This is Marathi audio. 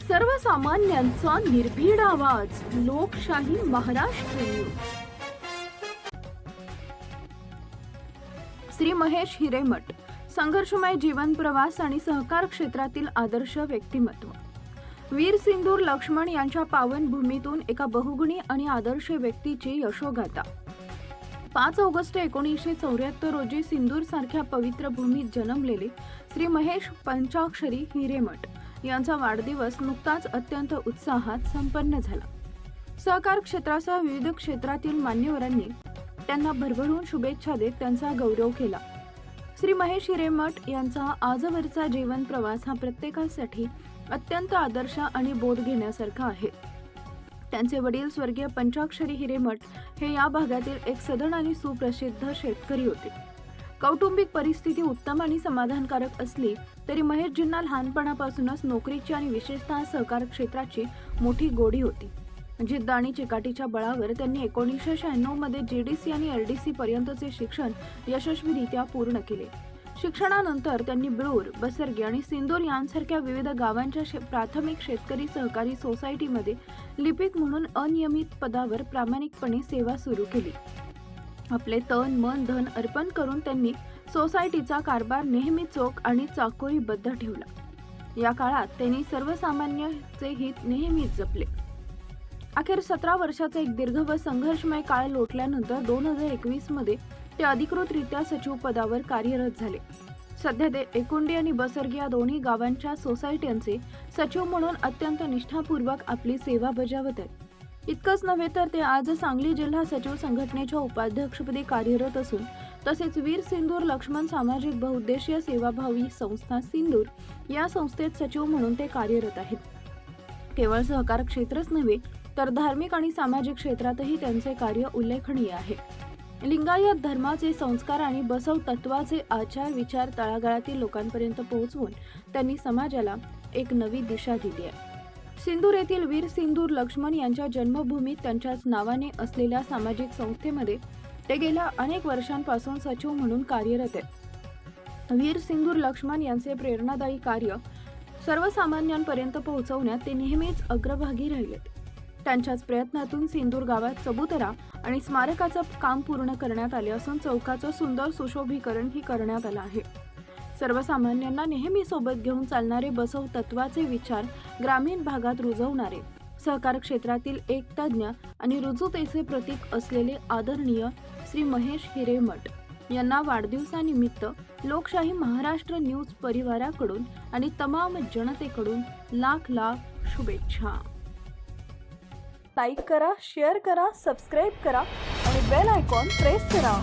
सर्वसामान्यांचा निर्भीड आवाज, लोकशाही महाराष्ट्र न्यूज. श्री महेश हिरेमठ, संघर्षमय जीवन प्रवास आणि सहकार क्षेत्रातील आदर्श व्यक्तिमत्व. वीर सिंदूर लक्ष्मण यांच्या पावन भूमीतून एका बहुगुणी आणि आदर्श व्यक्तीची यशोगाथा. 5 ऑगस्ट 1974 रोजी सिंदूर सारख्या पवित्र भूमीत जन्मलेले श्री महेश पंचाक्षरी हिरेमठ यांचा वाढदिवस नुकताच अत्यंत उत्साहात संपन्न झाला. सहकार क्षेत्रासह विविध क्षेत्रातील मान्यवरांनी त्यांना भरभरून शुभेच्छा देत त्यांचा गौरव केला. श्री महेश हिरेमठ यांचा आजवरचा जीवन प्रवास हा प्रत्येकासाठी अत्यंत आदर्श आणि बोध घेण्यासारखा आहे. त्यांचे वडील स्वर्गीय पंचाक्षरी हिरेमठ हे या भागातील एक सधन आणि सुप्रसिद्ध शेतकरी होते. कौटुंबिक परिस्थिती उत्तम आणि समाधानकारक असली तरी महेशजींना लहानपणापासूनच नोकरीची आणि विशेषतः सहकार क्षेत्राची मोठी गोडी होती. जिद्द आणि चिकाटीच्या बळावर त्यांनी 1996 मध्ये जीडीसी आणि एलडीसी पर्यंतचे शिक्षण यशस्वीरित्या पूर्ण केले. शिक्षणानंतर त्यांनी बिळूर, बसरगी आणि सिंदूर यांसारख्या विविध गावांच्या प्राथमिक शेतकरी सहकारी सोसायटीमध्ये लिपिक म्हणून अनियमित पदावर प्रामाणिकपणे सेवा सुरू केली. आपले तन, मन, धन अर्पण करून त्यांनी सोसायटीचा कारभार नेहमी चोख आणि चाकोरीबद्ध ठेवला. या काळात त्यांनी सर्वसामान्यांचे हित नेहमीच जपले. अखेर 17 वर्षाचा एक दीर्घ व संघर्षमय काळ लोटल्यानंतर 2021 मध्ये ते अधिकृतरित्या सचिव पदावर कार्यरत झाले. सध्या ते एकुंडी आणि बसरगी या दोन्ही गावांच्या सोसायट्यांचे सचिव म्हणून अत्यंत निष्ठापूर्वक आपली सेवा बजावत आहेत. इतकंच नव्हे तर ते आज सांगली जिल्हा सचिव संघटनेच्या उपाध्यक्षपदी कार्यरत असून तसेच वीर सिंदूर लक्ष्मण सामाजिक बहुउद्देशीय सेवाभावी संस्था सिंदूर या संस्थेत सचिव म्हणून ते कार्यरत आहेत. केवळ सहकार क्षेत्रच नव्हे तर धार्मिक आणि सामाजिक क्षेत्रातही त्यांचे कार्य उल्लेखनीय आहे. लिंगायत धर्माचे संस्कार आणि बसव तत्वाचे आचार विचार तळागाळातील लोकांपर्यंत पोहोचवून त्यांनी समाजाला एक नवी दिशा दिली आहे. सिंदूर येथील वीर सिंदूर लक्ष्मण यांच्या जन्मभूमीत त्यांच्याच नावाने असलेल्या सामाजिक संस्थेमध्ये ते गेल्या अनेक वर्षांपासून सचिव म्हणून कार्यरत आहेत. वीर सिंदूर लक्ष्मण यांचे प्रेरणादायी कार्य सर्वसामान्यांपर्यंत पोहोचवण्यात ते नेहमीच अग्रभागी राहिलेत. त्यांच्याच प्रयत्नातून सिंदूर गावात चबुतरा आणि स्मारकाचं काम पूर्ण करण्यात आले असून चौकाचं सुंदर सुशोभीकरणही करण्यात आलं आहे. सर्वसामान्यांना नेहमी सोबत घेऊन चालणारे बसव तत्वाचे विचार ग्रामीण भागात रुजवणारे, सहकार क्षेत्रातील एक तज्ज्ञ आणि रुजुतेचे प्रतीक असलेले आदरणीय श्री महेश हिरेमठ यांना वाढदिवसानिमित्त लोकशाही महाराष्ट्र न्यूज परिवाराकडून आणि तमाम जनतेकडून लाख लाख शुभेच्छा. लाईक करा, शेअर करा, सबस्क्राईब करा आणि बेल आयकॉन प्रेस करा.